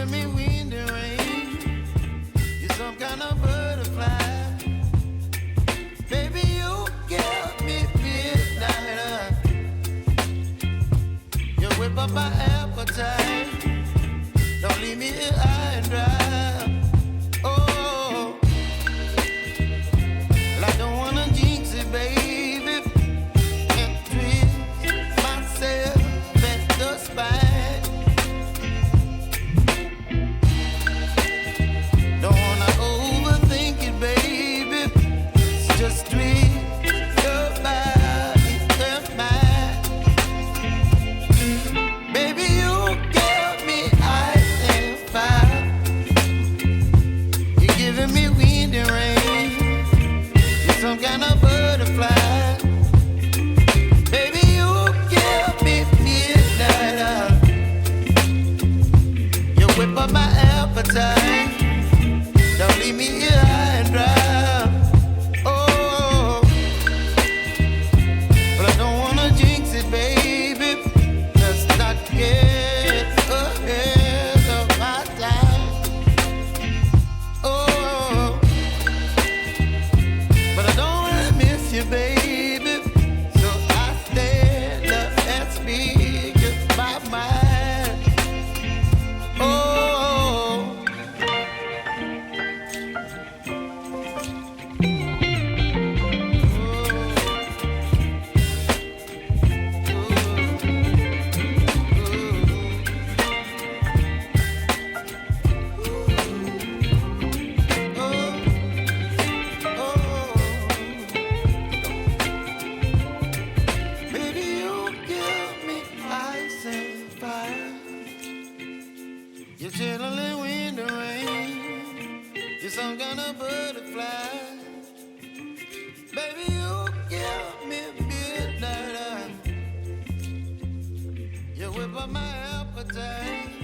giving me wind and rain. You're some kind of butterfly. Baby, you give me midnight. You whip up my appetite. Don't leave me here high and dry. Oh, well, I don't wanna jinx it, baby. Can't twist myself at the spine. Don't wanna overthink it, baby. It's just twist your body and mine. Baby, you give me ice and fire. You're giving me wind and rain. You're some kind of butterfly. Baby, you give me midnight. You whip up my appetite. Don't leave me here high and dry. Oh, but I don't wanna jinx it, baby. Let's not get ahead of my time. Oh, but I don't wanna miss you, baby. So I stand up and speak my mind. Oh. Baby, you give me ice and fire. You're chilling wind and rain. You're some kind of butterfly. Baby, you give me midnight. You whip up my appetite.